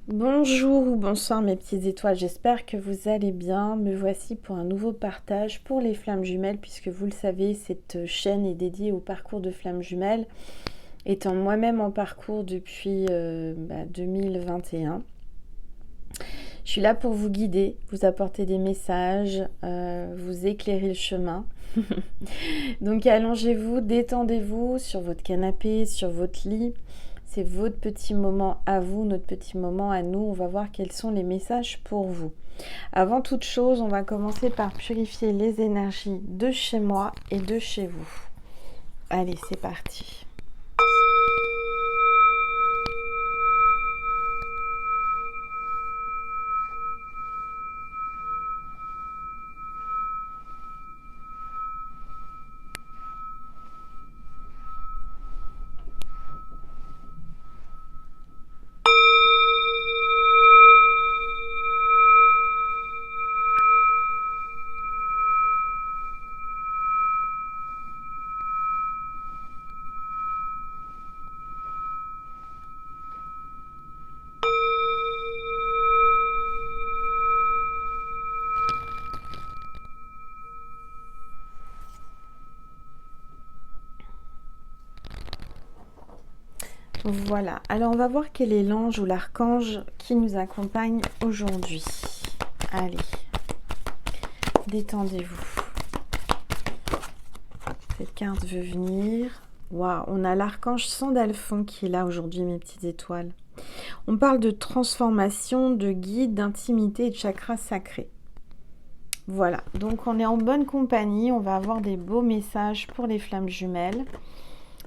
Bonjour ou bonsoir mes petites étoiles, j'espère que vous allez bien. Me voici pour un nouveau partage pour les flammes jumelles, puisque vous le savez, cette chaîne est dédiée au parcours de flammes jumelles, étant moi-même en parcours depuis 2021. Je suis là pour vous guider, vous apporter des messages, vous éclairer le chemin. Donc allongez-vous, détendez-vous sur votre canapé, sur votre lit. C'est votre petit moment à vous, notre petit moment à nous. On va voir quels sont les messages pour vous. Avant toute chose, on va commencer par purifier les énergies de chez moi et de chez vous. Allez, c'est parti. Voilà, alors on va voir quel est l'ange ou l'archange qui nous accompagne aujourd'hui. Allez, détendez-vous. Cette carte veut venir. Waouh, on a l'archange Sandalphon qui est là aujourd'hui, mes petites étoiles. On parle de transformation, de guide, d'intimité et de chakra sacré. Voilà, donc on est en bonne compagnie, on va avoir des beaux messages pour les flammes jumelles.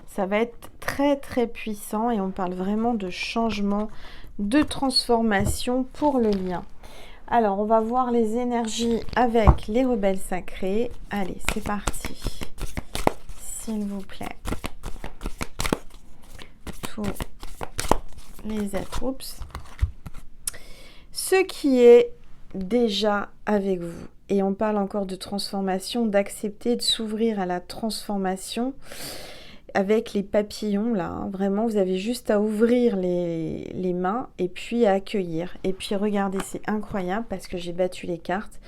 Ça va être très très puissant et on parle vraiment de changement, de transformation pour le lien. Alors, on va voir les énergies avec les rebelles sacrés. Allez, c'est parti. S'il vous plaît. Tous les êtres. Oups. Ce qui est déjà avec vous. Et on parle encore de transformation, d'accepter, de s'ouvrir à la transformation. Avec les papillons là, hein. Vraiment vous avez juste à ouvrir les mains et puis à accueillir. Et puis regardez, c'est incroyable parce que j'ai battu les cartes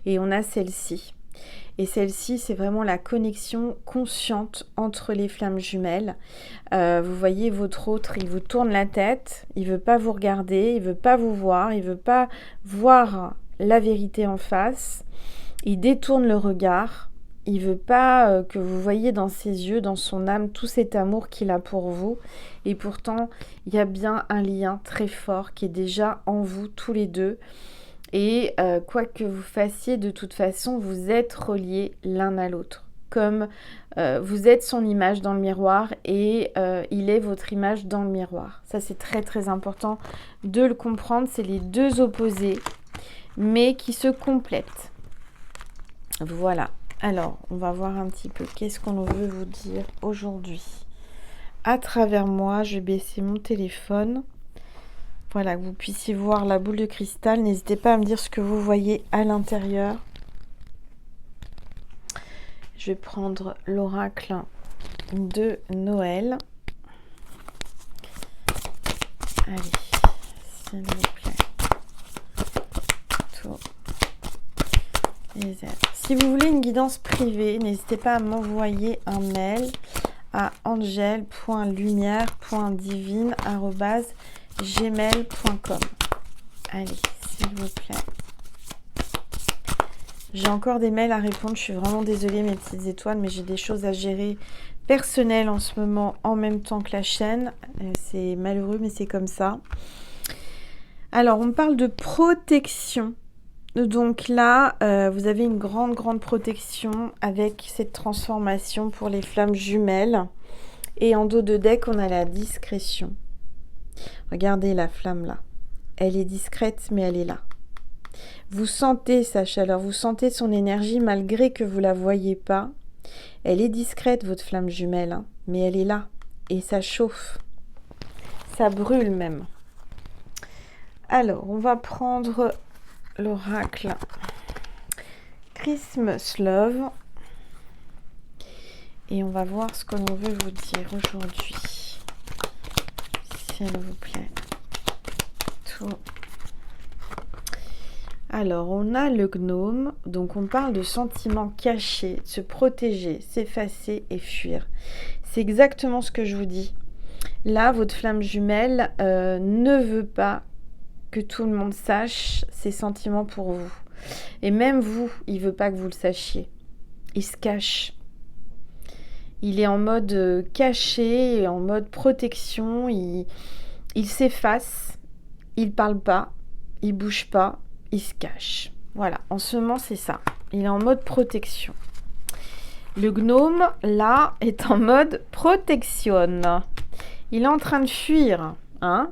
et on a celle-ci. Et celle-ci, c'est vraiment la connexion consciente entre les flammes jumelles. Vous voyez votre autre, il vous tourne la tête, il veut pas vous regarder, il veut pas vous voir, il veut pas voir la vérité en face. Il détourne le regard. Il veut pas que vous voyiez dans ses yeux, dans son âme, tout cet amour qu'il a pour vous. Et pourtant, il y a bien un lien très fort qui est déjà en vous tous les deux. Et quoi que vous fassiez, de toute façon, vous êtes reliés l'un à l'autre. Comme vous êtes son image dans le miroir et il est votre image dans le miroir. Ça, c'est très très important de le comprendre. C'est les deux opposés, mais qui se complètent. Voilà. Alors, on va voir un petit peu qu'est-ce qu'on veut vous dire aujourd'hui. À travers moi, je vais baisser mon téléphone. Voilà, que vous puissiez voir la boule de cristal. N'hésitez pas à me dire ce que vous voyez à l'intérieur. Je vais prendre l'oracle de Noël. Allez, s'il vous plaît. Tous les êtres. Si vous voulez une guidance privée, n'hésitez pas à m'envoyer un mail à angel.lumière.divine@gmail.com. Allez, s'il vous plaît. J'ai encore des mails à répondre. Je suis vraiment désolée, mes petites étoiles, mais j'ai des choses à gérer personnelles en ce moment en même temps que la chaîne. C'est malheureux, mais c'est comme ça. Alors, on parle de protection. Donc là, vous avez une grande protection avec cette transformation pour les flammes jumelles. Et en dos de deck, on a la discrétion. Regardez la flamme là. Elle est discrète, mais elle est là. Vous sentez sa chaleur, vous sentez son énergie malgré que vous ne la voyez pas. Elle est discrète, votre flamme jumelle, hein, mais elle est là. Et ça chauffe. Ça brûle même. Alors, on va prendre l'oracle Christmas Love et on va voir ce que l'on veut vous dire aujourd'hui, s'il vous plaît. Alors, on a le gnome, donc on parle de sentiments cachés, se protéger, s'effacer et fuir. C'est exactement ce que je vous dis. Là, votre flamme jumelle ne veut pas que tout le monde sache ses sentiments pour vous. Et même vous, il ne veut pas que vous le sachiez. Il se cache. Il est en mode caché, en mode protection. Il s'efface. Il ne parle pas. Il ne bouge pas. Il se cache. Voilà, en ce moment, c'est ça. Il est en mode protection. Le gnome, là, est en mode protection. Il est en train de fuir, hein,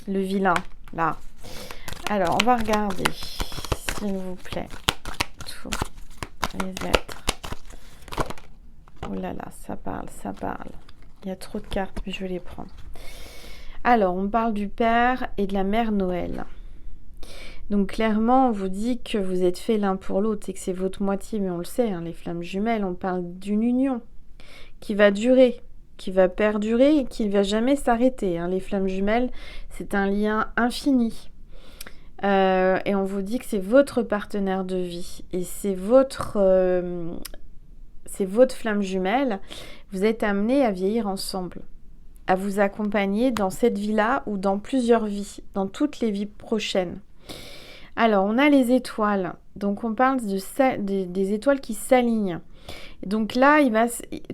le vilain, là. Alors, on va regarder, s'il vous plaît, tous les êtres. Oh là là, ça parle, ça parle. Il y a trop de cartes, mais je vais les prendre. Alors, on parle du père et de la mère Noël. Donc, clairement, on vous dit que vous êtes faits l'un pour l'autre et que c'est votre moitié, mais on le sait, hein, les flammes jumelles, on parle d'une union qui va durer, qui va perdurer et qui ne va jamais s'arrêter. Hein. Les flammes jumelles, c'est un lien infini. Et on vous dit que c'est votre partenaire de vie et c'est votre flamme jumelle. Vous êtes amenés à vieillir ensemble, à vous accompagner dans cette vie-là ou dans plusieurs vies, dans toutes les vies prochaines. Alors, on a les étoiles. Donc, on parle des étoiles qui s'alignent. Donc là,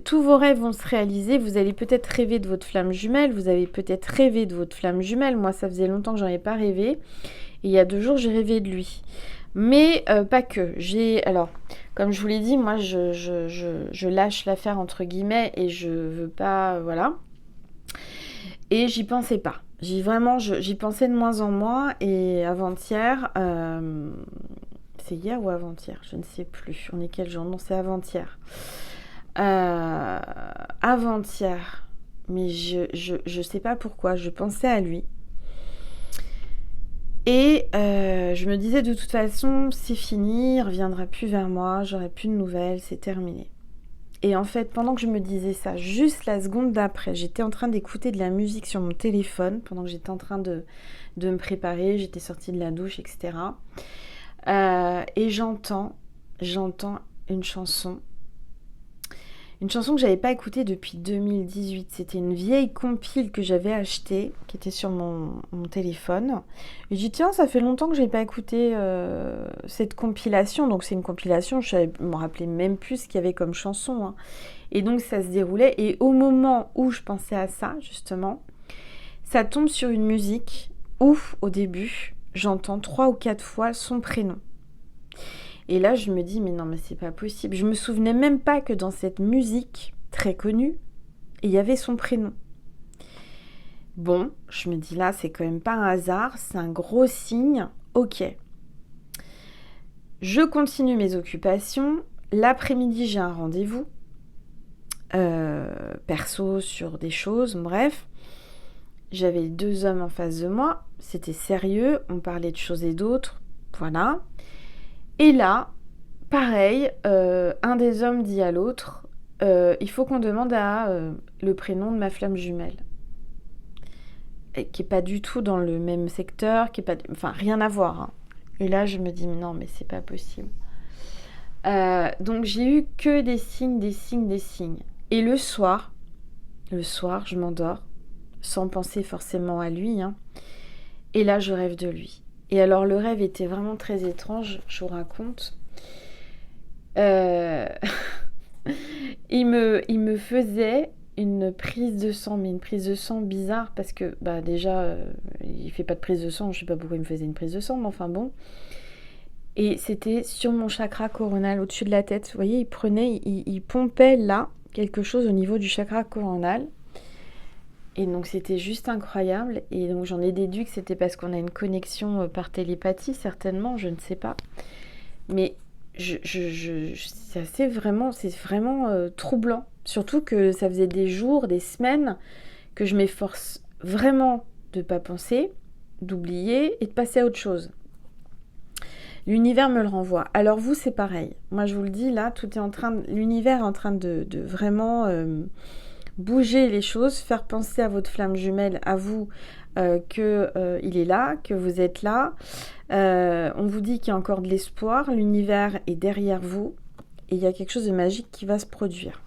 tous vos rêves vont se réaliser. Vous allez peut-être rêver de votre flamme jumelle. Vous avez peut-être rêvé de votre flamme jumelle. Moi, ça faisait longtemps que j'en avais pas rêvé. Et il y a 2 jours, j'ai rêvé de lui. Mais pas que. Alors, comme je vous l'ai dit, moi, je lâche l'affaire entre guillemets et je veux pas, voilà. Et j'y pensais pas. J'y pensais de moins en moins. Et avant-hier, c'est hier ou avant-hier? Je ne sais plus. On est quel jour? Non, c'est avant-hier. Avant-hier. Mais je sais pas pourquoi. Je pensais à lui. Et je me disais de toute façon, c'est fini, il reviendra plus vers moi, j'aurai plus de nouvelles, c'est terminé. Et en fait, pendant que je me disais ça, juste la seconde d'après, j'étais en train d'écouter de la musique sur mon téléphone, pendant que j'étais en train de me préparer, j'étais sortie de la douche, etc. Et j'entends une chanson que j'avais pas écoutée depuis 2018. C'était une vieille compile que j'avais achetée, qui était sur mon téléphone. Et j'ai dit, tiens, ça fait longtemps que j'ai pas écouté cette compilation. Donc c'est une compilation, je me rappelais même plus ce qu'il y avait comme chanson. Hein. Et donc ça se déroulait. Et au moment où je pensais à ça, justement, ça tombe sur une musique où, au début, j'entends 3 ou 4 fois son prénom. Et là, je me dis, mais non, mais c'est pas possible. Je me souvenais même pas que dans cette musique très connue, il y avait son prénom. Bon, je me dis là, c'est quand même pas un hasard, c'est un gros signe. Ok. Je continue mes occupations. L'après-midi, j'ai un rendez-vous. Perso sur des choses, bref. J'avais 2 hommes en face de moi. C'était sérieux, on parlait de choses et d'autres. Voilà. Et là, pareil, un des hommes dit à l'autre, il faut qu'on demande le prénom de ma flamme jumelle. Et qui n'est pas du tout dans le même secteur, enfin rien à voir. Hein. Et là, je me dis, mais non, mais c'est pas possible. Donc j'ai eu que des signes. Et le soir, je m'endors, sans penser forcément à lui. Hein. Et là, je rêve de lui. Et alors, le rêve était vraiment très étrange, je vous raconte. Il me faisait une prise de sang, mais une prise de sang bizarre, parce que déjà, il fait pas de prise de sang, je sais pas pourquoi il me faisait une prise de sang, mais enfin bon. Et c'était sur mon chakra coronal, au-dessus de la tête. Vous voyez, il pompait là, quelque chose au niveau du chakra coronal. Et donc c'était juste incroyable. Et donc j'en ai déduit que c'était parce qu'on a une connexion par télépathie, certainement, je ne sais pas. Mais c'est vraiment troublant. Surtout que ça faisait des jours, des semaines que je m'efforce vraiment de ne pas penser, d'oublier et de passer à autre chose. L'univers me le renvoie. Alors vous, c'est pareil. Moi, je vous le dis, là, l'univers est en train de vraiment bouger les choses, faire penser à votre flamme jumelle, à vous, qu'il est là, que vous êtes là. On vous dit qu'il y a encore de l'espoir, l'univers est derrière vous et il y a quelque chose de magique qui va se produire.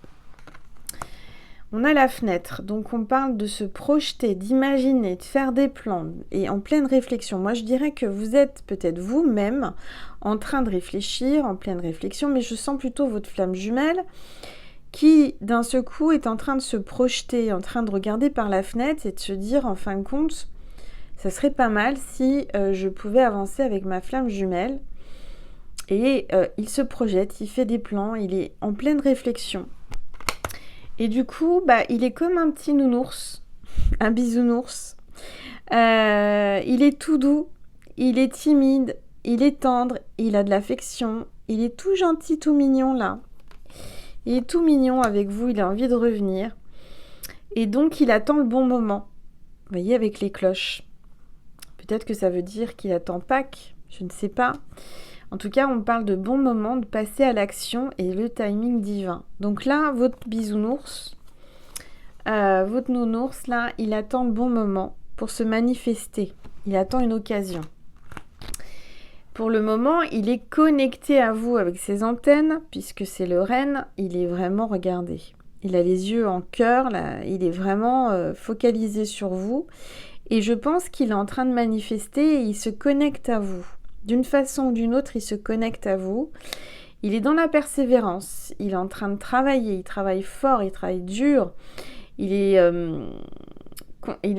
On a la fenêtre, donc on parle de se projeter, d'imaginer, de faire des plans et en pleine réflexion. Moi, je dirais que vous êtes peut-être vous-même en train de réfléchir, en pleine réflexion, mais je sens plutôt votre flamme jumelle qui, d'un seul coup, est en train de se projeter, en train de regarder par la fenêtre et de se dire, en fin de compte, ça serait pas mal si je pouvais avancer avec ma flamme jumelle. Et il se projette, il fait des plans, il est en pleine réflexion. Et du coup, il est comme un petit nounours, un bisounours. Il est tout doux, il est timide, il est tendre, il a de l'affection, il est tout gentil, tout mignon là. Il est tout mignon avec vous, il a envie de revenir. Et donc, il attend le bon moment. Vous voyez, avec les cloches. Peut-être que ça veut dire qu'il attend Pâques, je ne sais pas. En tout cas, on parle de bon moment, de passer à l'action et le timing divin. Donc là, votre bisounours, votre nounours, là, il attend le bon moment pour se manifester. Il attend une occasion. Pour le moment, il est connecté à vous avec ses antennes, puisque c'est le renne, il est vraiment, regardé. Il a les yeux en cœur, là, il est vraiment focalisé sur vous. Et je pense qu'il est en train de manifester et il se connecte à vous. D'une façon ou d'une autre, il se connecte à vous. Il est dans la persévérance. Il est en train de travailler. Il travaille fort, il travaille dur. Il est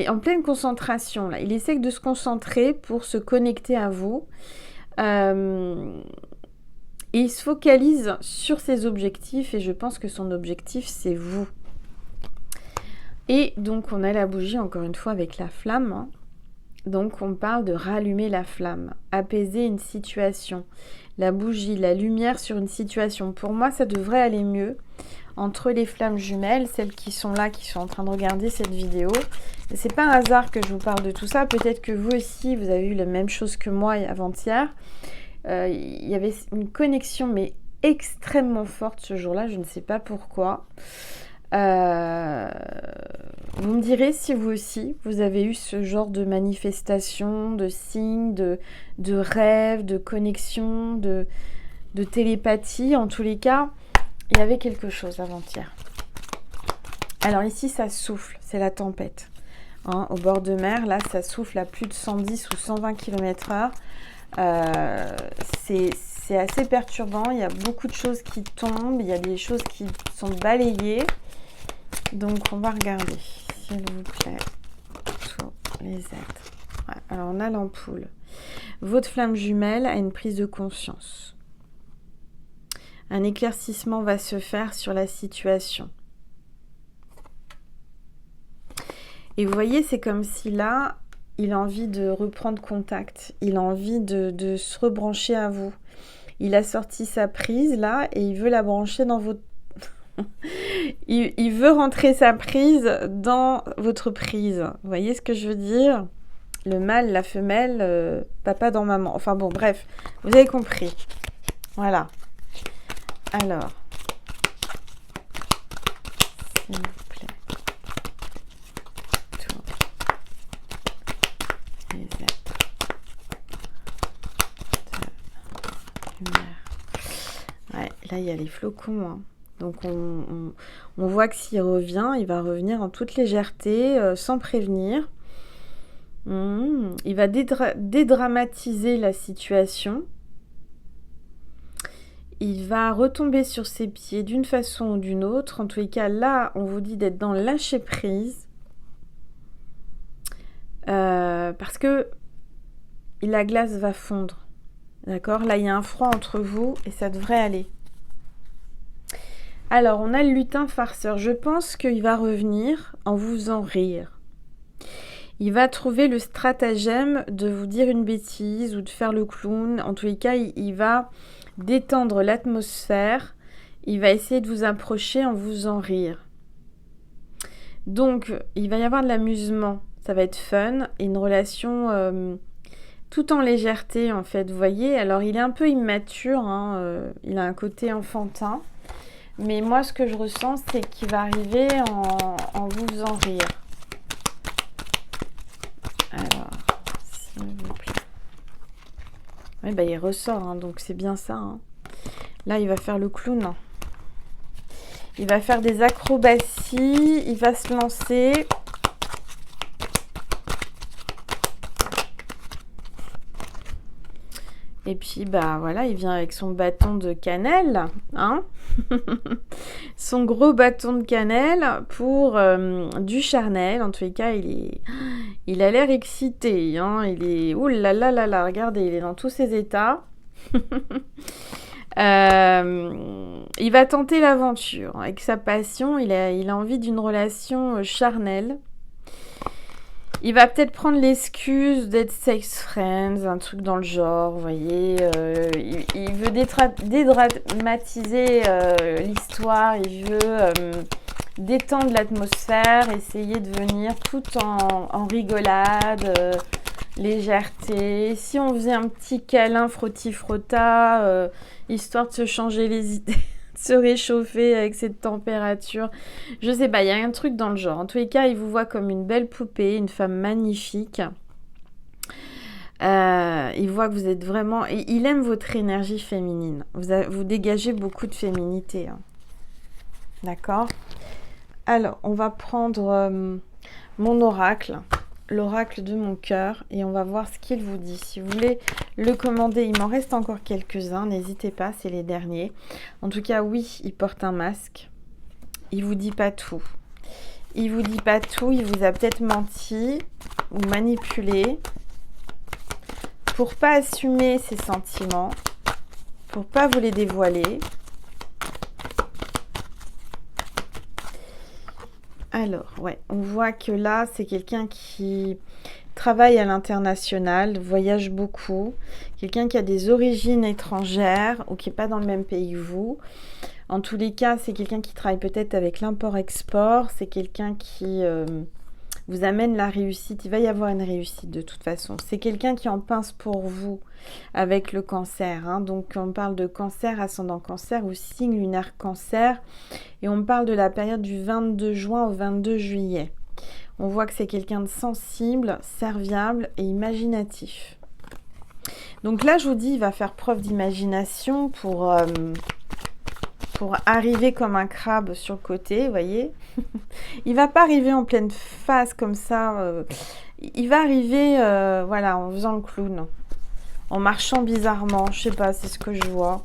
en pleine concentration. Là. Il essaie de se concentrer pour se connecter à vous. Et il se focalise sur ses objectifs. Et je pense que son objectif, c'est vous. Et donc, on a la bougie, encore une fois, avec la flamme. Hein. Donc, on parle de rallumer la flamme, apaiser une situation. La bougie, la lumière sur une situation. Pour moi, ça devrait aller mieux entre les flammes jumelles, celles qui sont là, qui sont en train de regarder cette vidéo. Et c'est pas un hasard que je vous parle de tout ça. Peut-être que vous aussi, vous avez eu la même chose que moi avant-hier. Il y avait une connexion, mais extrêmement forte ce jour-là. Je ne sais pas pourquoi. Vous me direz si vous aussi, vous avez eu ce genre de manifestation, de signes, de rêves, de connexion, de télépathie. En tous les cas, il y avait quelque chose avant-hier. Alors ici, ça souffle, c'est la tempête. Hein, au bord de mer, là, ça souffle à plus de 110 ou 120 km/h. C'est assez perturbant, il y a beaucoup de choses qui tombent, il y a des choses qui sont balayées. Donc, on va regarder, s'il vous plaît, tous les êtres. Ouais, alors, on a l'ampoule. Votre flamme jumelle a une prise de conscience. Un éclaircissement va se faire sur la situation. Et vous voyez, c'est comme si là, il a envie de reprendre contact. Il a envie de se rebrancher à vous. Il a sorti sa prise, là, et il veut la brancher dans votre... il veut rentrer sa prise dans votre prise. Vous voyez ce que je veux dire? Le mâle, la femelle, papa dans maman. Enfin bon, bref, vous avez compris. Voilà. Alors, s'il vous plaît. Tout. Les êtres de lumière. Ouais, là, il y a les flocons, hein. Donc, on voit que s'il revient, il va revenir en toute légèreté, sans prévenir. Il va dédramatiser la situation. Il va retomber sur ses pieds d'une façon ou d'une autre. En tous les cas, là, on vous dit d'être dans le lâcher-prise. Parce que la glace va fondre. D'accord? Là, il y a un froid entre vous et ça devrait aller. Alors, on a le lutin farceur. Je pense qu'il va revenir en vous faisant rire. Il va trouver le stratagème de vous dire une bêtise ou de faire le clown. En tous les cas, il va détendre l'atmosphère. Il va essayer de vous approcher en vous faisant rire. Donc, il va y avoir de l'amusement. Ça va être fun. Et une relation tout en légèreté, en fait. Vous voyez, alors il est un peu immature. Hein, il a un côté enfantin. Mais moi, ce que je ressens, c'est qu'il va arriver en vous faisant rire. Alors, s'il vous plaît. Oui, bah, il ressort, hein, donc c'est bien ça. Hein. Là, il va faire le clown. Il va faire des acrobaties. Il va se lancer. Et puis, bah voilà, il vient avec son bâton de cannelle, hein. Son gros bâton de cannelle pour du charnel. En tous les cas, il a l'air excité, hein. Il est, ouh là là là là, regardez, il est dans tous ses états. Il va tenter l'aventure avec sa passion. Il a envie d'une relation charnelle. Il va peut-être prendre l'excuse d'être sex friends, un truc dans le genre, vous voyez. Il veut dédramatiser l'histoire, il veut détendre l'atmosphère, essayer de venir tout en rigolade, légèreté. Si on faisait un petit câlin frotti-frotta, histoire de se changer les idées. Se réchauffer avec cette température. Je sais pas, il y a un truc dans le genre. En tous les cas, il vous voit comme une belle poupée, une femme magnifique. Il voit que vous êtes vraiment... Il aime votre énergie féminine. Vous dégagez beaucoup de féminité. Hein. D'accord ? Alors, on va prendre mon oracle. L'oracle de mon cœur et on va voir ce qu'il vous dit. Si vous voulez le commander, il m'en reste encore quelques-uns, n'hésitez pas, c'est les derniers. En tout cas, oui, il porte un masque. Il vous dit pas tout. Il vous dit pas tout, il vous a peut-être menti ou manipulé pour pas assumer ses sentiments, pour pas vous les dévoiler. Alors, ouais, on voit que là, c'est quelqu'un qui travaille à l'international, voyage beaucoup, quelqu'un qui a des origines étrangères ou qui n'est pas dans le même pays que vous. En tous les cas, c'est quelqu'un qui travaille peut-être avec l'import-export, c'est quelqu'un qui vous amène la réussite. Il va y avoir une réussite de toute façon. C'est quelqu'un qui en pince pour vous avec le cancer. Hein. Donc, on parle de cancer, ascendant cancer ou signe lunaire cancer. Et on parle de la période du 22 juin au 22 juillet. On voit que c'est quelqu'un de sensible, serviable et imaginatif. Donc là, je vous dis, il va faire preuve d'imagination pour arriver comme un crabe sur le côté, vous voyez. Il va pas arriver en pleine face comme ça. Il va arriver, voilà, en faisant le clown, en marchant bizarrement. Je sais pas, c'est ce que je vois.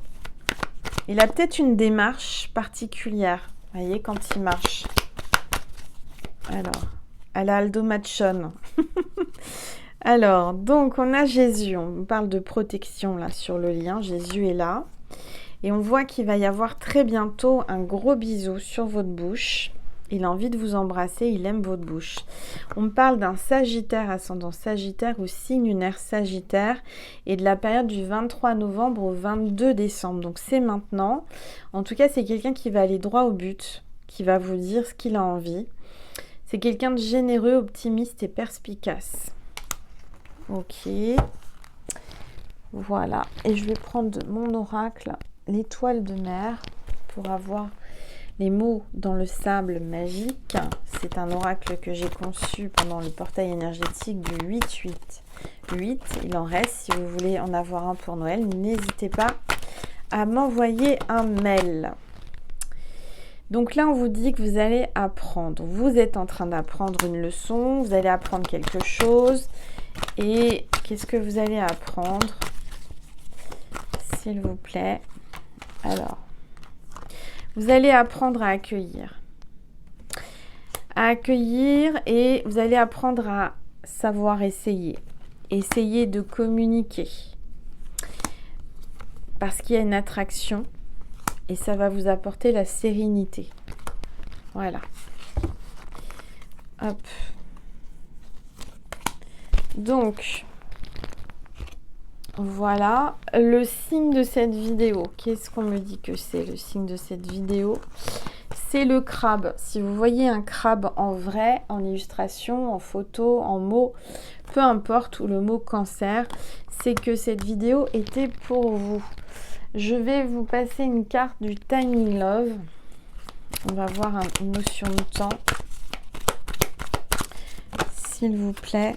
Il a peut-être une démarche particulière, vous voyez, quand il marche. Alors, à la Aldo Machon. Alors, donc, on a Jésus. On parle de protection, là, sur le lien. Jésus est là. Et on voit qu'il va y avoir très bientôt un gros bisou sur votre bouche. Il a envie de vous embrasser, il aime votre bouche. On me parle d'un Sagittaire, ascendant Sagittaire ou signe lunaire Sagittaire et de la période du 23 novembre au 22 décembre. Donc c'est maintenant. En tout cas, c'est quelqu'un qui va aller droit au but, qui va vous dire ce qu'il a envie. C'est quelqu'un de généreux, optimiste et perspicace. Ok. Voilà. Et je vais prendre mon oracle, l'étoile de mer, pour avoir les mots dans le sable magique. C'est un oracle que j'ai conçu pendant le portail énergétique du 8-8. 8, il en reste. Si vous voulez en avoir un pour Noël, n'hésitez pas à m'envoyer un mail. Donc là, on vous dit que vous allez apprendre. Vous êtes en train d'apprendre une leçon. Vous allez apprendre quelque chose. Et qu'est-ce que vous allez apprendre, s'il vous plaît? Alors, vous allez apprendre à accueillir. À accueillir et vous allez apprendre à savoir essayer. Essayer de communiquer. Parce qu'il y a une attraction et ça va vous apporter la sérénité. Voilà. Hop. Donc, voilà, le signe de cette vidéo. Qu'est-ce qu'on me dit que c'est le signe de cette vidéo? C'est le crabe. Si vous voyez un crabe en vrai, en illustration, en photo, en mots, peu importe, ou le mot cancer, c'est que cette vidéo était pour vous. Je vais vous passer une carte du Timing Love. On va voir une notion de temps. S'il vous plaît.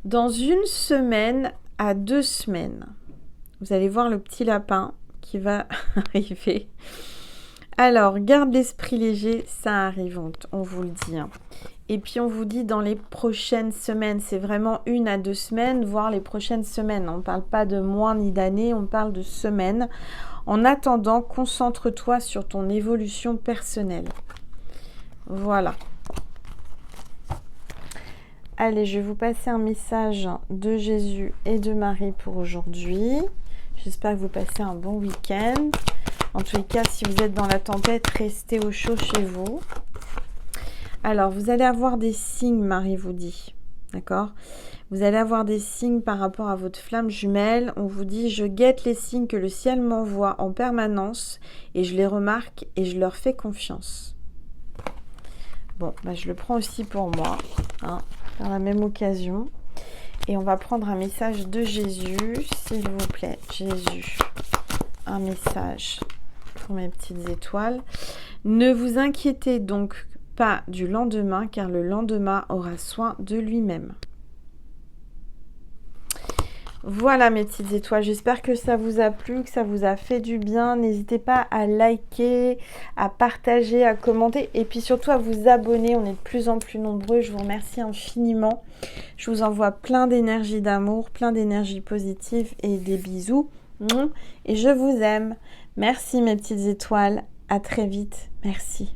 Dans 1 semaine à 2 semaines, vous allez voir le petit lapin qui va arriver. Alors, garde l'esprit léger, ça arrive, on vous le dit. Hein. Et puis, on vous dit dans les prochaines semaines, c'est vraiment 1 à 2 semaines, voire les prochaines semaines. On ne parle pas de mois ni d'années, on parle de semaines. En attendant, concentre-toi sur ton évolution personnelle. Voilà. Allez, je vais vous passer un message de Jésus et de Marie pour aujourd'hui. J'espère que vous passez un bon week-end. En tous les cas, si vous êtes dans la tempête, restez au chaud chez vous. Alors, vous allez avoir des signes, Marie vous dit. D'accord ? Vous allez avoir des signes par rapport à votre flamme jumelle. On vous dit, je guette les signes que le ciel m'envoie en permanence et je les remarque et je leur fais confiance. Bon, bah, je le prends aussi pour moi, hein, par la même occasion. Et on va prendre un message de Jésus, s'il vous plaît. Jésus, un message pour mes petites étoiles. Ne vous inquiétez donc pas du lendemain, car le lendemain aura soin de lui-même. Voilà mes petites étoiles, j'espère que ça vous a plu, que ça vous a fait du bien. N'hésitez pas à liker, à partager, à commenter et puis surtout à vous abonner. On est de plus en plus nombreux, je vous remercie infiniment. Je vous envoie plein d'énergie d'amour, plein d'énergie positive et des bisous. Et je vous aime. Merci mes petites étoiles, à très vite, merci.